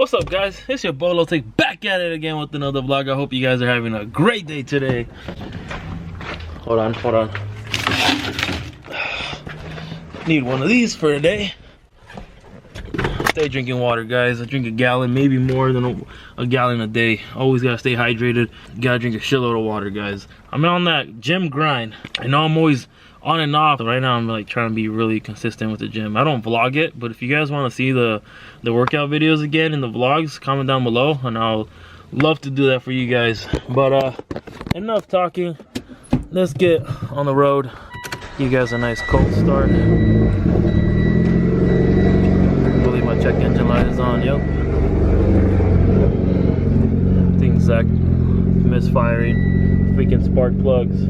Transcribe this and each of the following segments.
What's up, guys? It's your Bolo Take back at it again with another vlog. I hope you guys are having a great day today. Hold on. Need one of these for today. Stay drinking water, guys. I drink a gallon, maybe more than a gallon a day. Always gotta stay hydrated. Gotta drink a shitload of water, guys. I'm on that gym grind. I know I'm always on and off. Right now I'm like trying to be really consistent with the gym. I don't vlog it, but if you guys want to see the workout videos again in the vlogs, comment down below and I'll love to do that for you guys. But enough talking, let's get on the road. You guys a nice cold start. I believe my check engine light is on. Yep, things that misfiring, freaking spark plugs.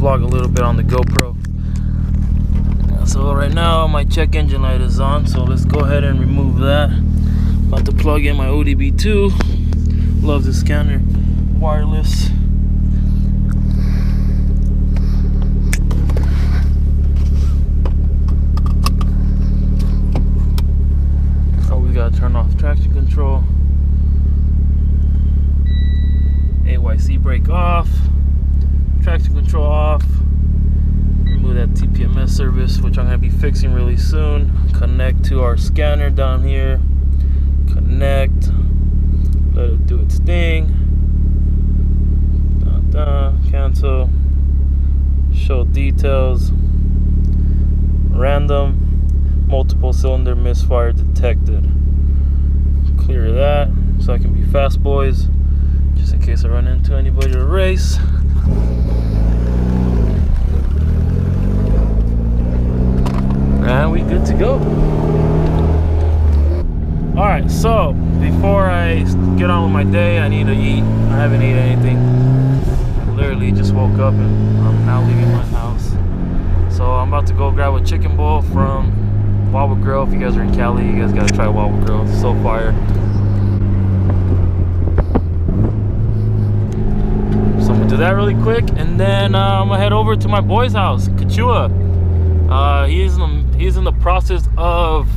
Vlog a little bit on the GoPro. So right now my check engine light is on, so let's go ahead and remove that. About to plug in my ODB2. Love this scanner, wireless. Always gotta turn off traction control. AYC brake off. Traction control off. Remove that TPMS service, which I'm going to be fixing really soon. Connect to our scanner down here. Connect. Let it do its thing. Cancel. Show details. Random. Multiple cylinder misfire detected. Clear that so I can be fast, boys. Just in case I run into anybody to race. And we good to go. Alright, so before I get on with my day, I need to eat. I haven't eaten anything. I literally just woke up and I'm now leaving my house. So I'm about to go grab a chicken bowl from Wawa Grill. If you guys are in Cali, you guys gotta try Wawa Grill. It's so fire. So I'm gonna do that really quick, and then I'm gonna head over to my boy's house, Kachua. He's in the process of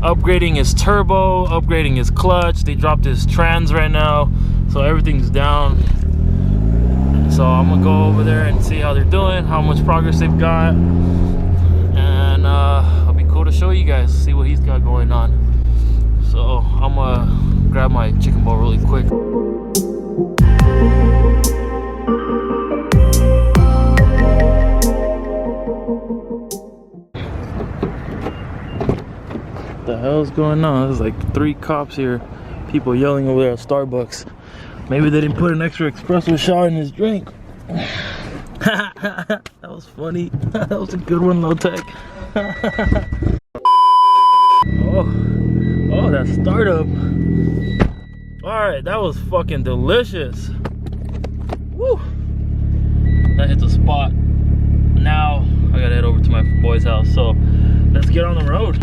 upgrading his turbo, upgrading his clutch. They dropped his trans right now, so everything's down. So I'm gonna go over there and see how they're doing, how much progress they've got, and it'll be cool to show you guys, see what he's got going on. So I'm gonna grab my chicken bowl really quick. What the hell's going on? There's like 3 cops here. People yelling over there at Starbucks. Maybe they didn't put an extra espresso shot in his drink. That was funny. That was a good one, low tech. Oh, that startup. Alright, that was fucking delicious. Woo! That hit the spot. Now I gotta head over to my boy's house. So let's get on the road.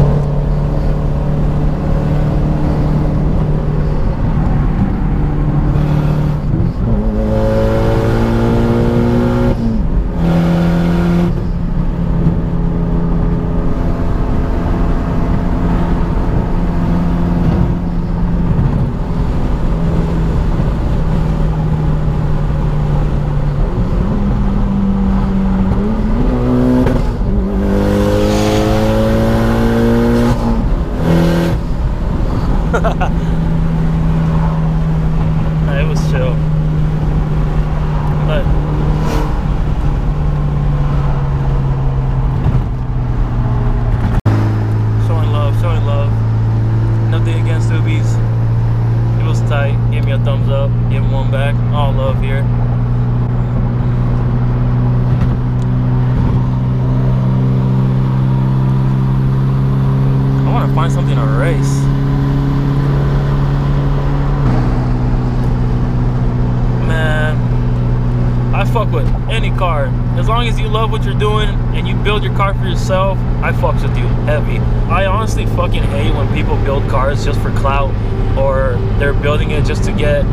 fuck with any car. As long as you love what you're doing and you build your car for yourself, I fucks with you heavy. I honestly fucking hate when people build cars just for clout, or they're building it just to get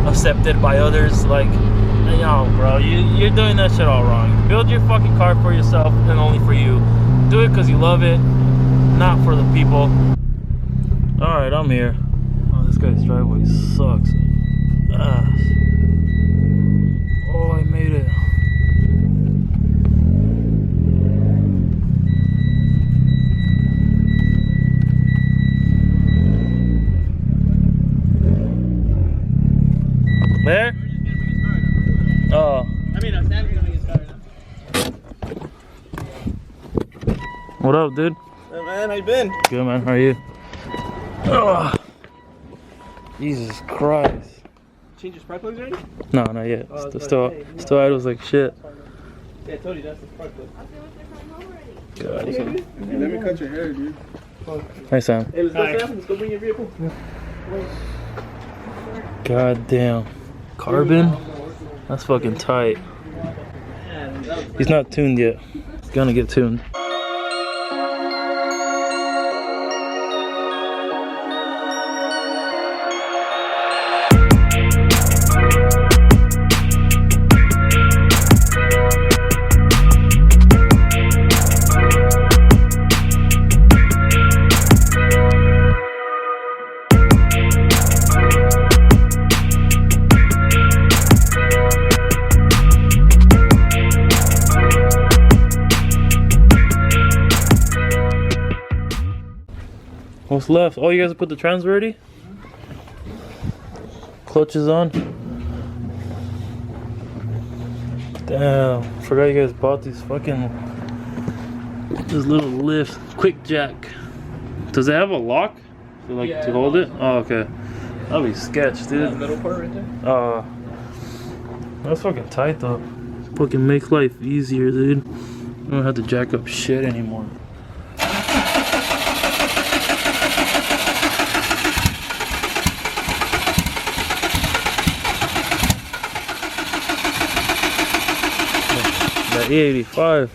accepted by others. Like, yo, bro, you're doing that shit all wrong. Build your fucking car for yourself and only for you. Do it because you love it, not for the people. Alright, I'm here. Oh, this guy's driveway sucks. Oh, I made it. There? Oh. I mean, I'm Sam's gonna make it start now. What up, dude? Hey, man, how you been? Good, man. How are you? Oh. Jesus Christ. Change your spark plugs already? No, not yet. Still idles like shit. Yeah, I told you that's the spark plug. God, Hey, let me cut your hair, dude. Hi, Sam. Hey, let's go, Sam. Let's go bring your vehicle. God damn. Carbon? That's fucking tight. He's not tuned yet. He's gonna get tuned. What's left? Oh, you guys put the trans already? Clutch is on. Damn, forgot you guys bought these fucking, this little lift, quick jack. Does it have a lock to, like, to hold it? Oh, okay. That'll be sketch, dude. That middle part right there? That's fucking tight though. Fucking make life easier, dude. You don't have to jack up shit anymore. That E85.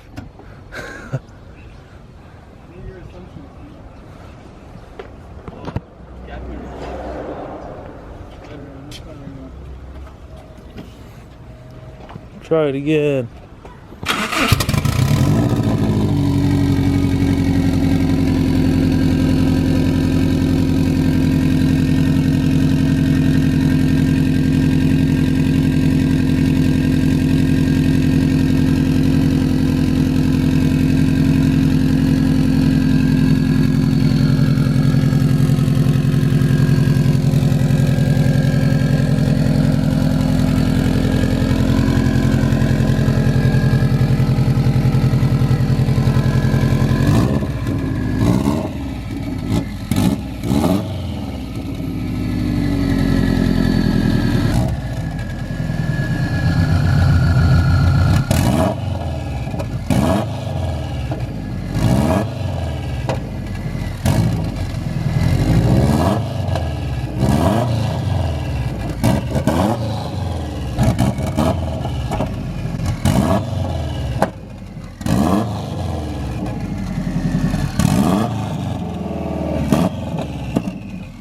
Try it again.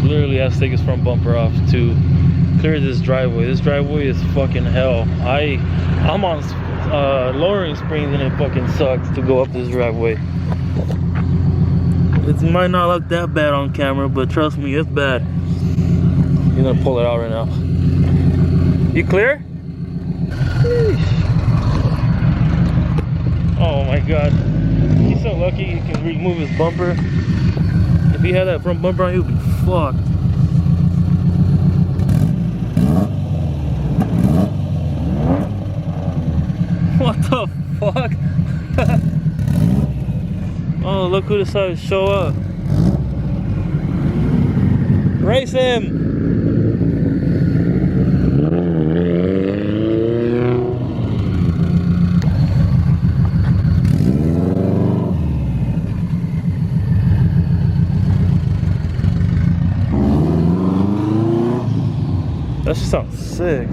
Literally has to take his front bumper off to clear this driveway. This driveway is fucking hell. I'm on lowering springs and it fucking sucks to go up this driveway. It might not look that bad on camera, but trust me, it's bad. You're gonna pull it out right now. You clear? Sheesh. Oh my god. He's so lucky he can remove his bumper. If he had that front bumper on, he would be fucked. What the fuck? Oh, look who decided to show up. Race him! That just sounds sick.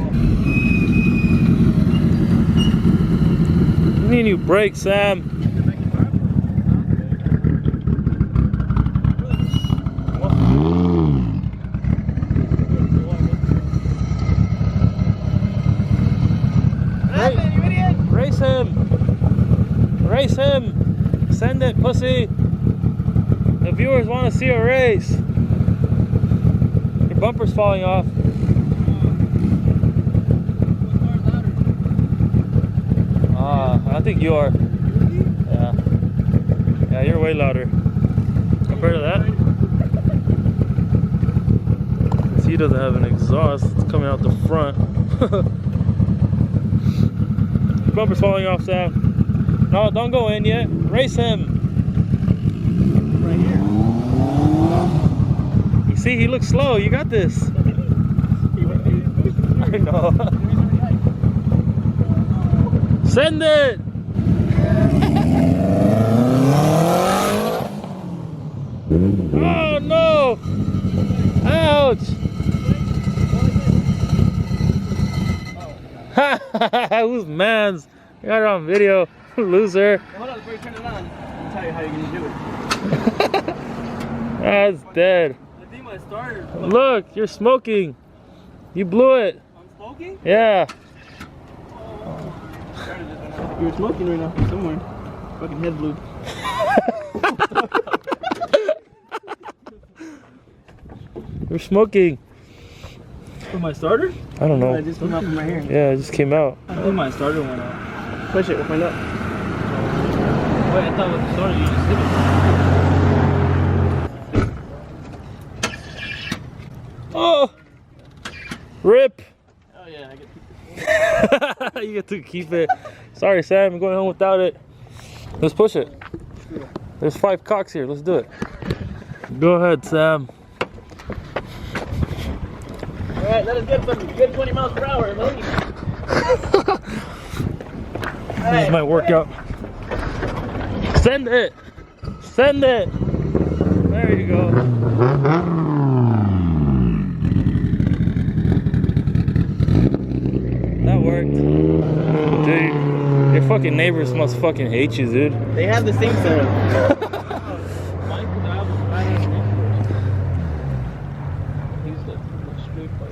need new brakes, Sam. Race him! Race him! Send it, pussy! The viewers want to see a race. Your bumper's falling off. I think you are. Yeah. Yeah, you're way louder. Compared to that. He doesn't have an exhaust. It's coming out the front. Your bumper's falling off, Sam. No, don't go in yet. Race him. Right here. You see, he looks slow. You got this. I know. Send it! Oh no! Ouch! Who's man's? I got it on video. Loser. Hold on, before you turn it on, I'll tell you how you're gonna do it. That's dead. I think my starter. Look, you're smoking. You blew it. I'm smoking? Yeah. You're smoking right now somewhere. Fucking head blew. You're smoking. For my starter? I don't know. I just came out from my hair. Yeah, it just came out. I think my starter went out. Push it, we'll find out. Wait, I thought with the starter you just hit it. Oh! Rip! Oh yeah, I get to You get to keep it. Sorry, Sam, I'm going home without it. Let's push it. There's 5 cocks here. Let's do it. Go ahead, Sam. Alright, let us get some good 20 miles per hour. This is my workout. Send it! Send it! There you go. That worked. Dude, your fucking neighbors must fucking hate you, dude. They have the same setup.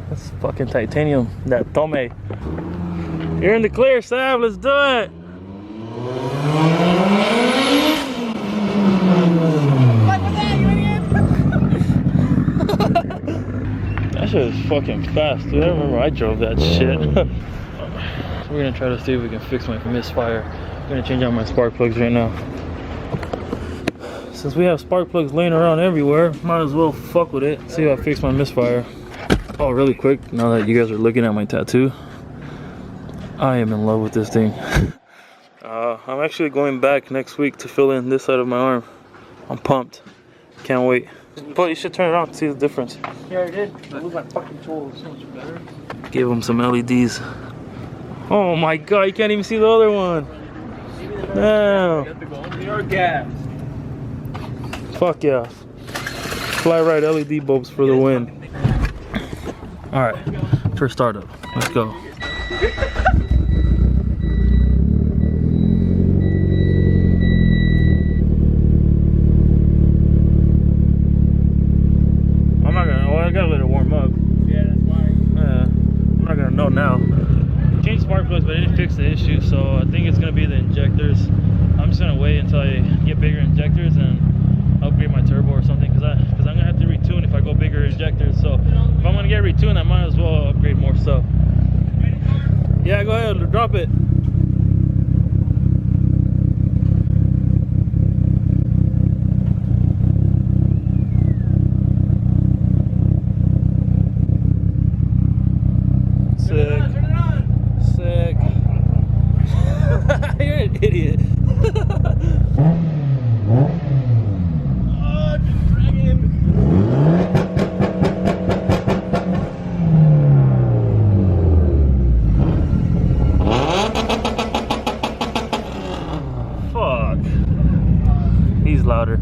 That's fucking titanium. That tome. You're in the clear, Sam. Let's do it. That shit is fucking fast, dude. I remember I drove that shit. We're gonna try to see if we can fix my misfire. I'm gonna change out my spark plugs right now. Since we have spark plugs laying around everywhere, might as well fuck with it. See if I fix my misfire. Oh, really quick, now that you guys are looking at my tattoo, I am in love with this thing. I'm actually going back next week to fill in this side of my arm. I'm pumped. Can't wait. But you should turn it on to see the difference. Yeah, I did. I moved my fucking tools so much better. Give them some LEDs. Oh my god, you can't even see the other one. Damn. They are gas. Fuck yeah. Fly right LED bulbs for the win. Alright, first startup. Let's go. I'm not gonna, well, I gotta let it warm up. Yeah, that's why. I'm not gonna know now. Changed spark plugs, but I didn't fix the issue, so I think it's gonna be the injectors. I'm just gonna wait until I get bigger injectors and upgrade my turbo or something, because I'm gonna have to retune if I go bigger injectors. So if I'm gonna get retuned, I might as well upgrade more stuff. Yeah, go ahead, drop it. Sick. Sick. You're an idiot. He's louder.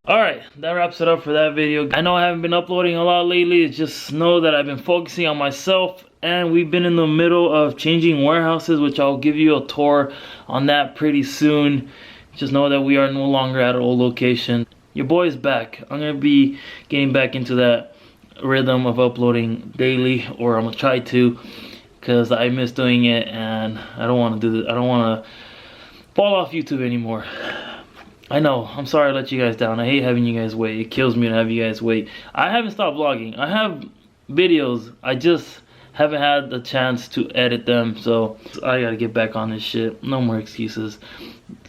Alright, that wraps it up for that video. I know I haven't been uploading a lot lately. It's just know that I've been focusing on myself, and we've been in the middle of changing warehouses, which I'll give you a tour on that pretty soon. Just know that we are no longer at our old location. Your boy's back. I'm gonna be getting back into that rhythm of uploading daily, or I'm gonna try to, because I miss doing it and I don't want to do this. I don't want to fall off YouTube anymore. I know, I'm sorry I let you guys down. I hate having you guys wait. It kills me to have you guys wait. I haven't stopped vlogging. I have videos. I just haven't had the chance to edit them. So I gotta get back on this shit. No more excuses.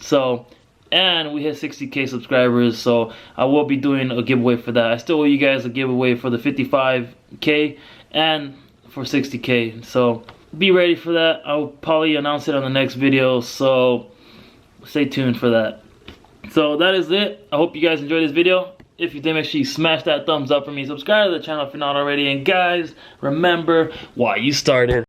So, and we hit 60K subscribers. So I will be doing a giveaway for that. I still owe you guys a giveaway for the 55K and for 60K. So be ready for that. I'll probably announce it on the next video. So stay tuned for that. So that is it. I hope you guys enjoyed this video. If you did, make sure you smash that thumbs up for me. Subscribe to the channel if you're not already. And guys, remember why you started.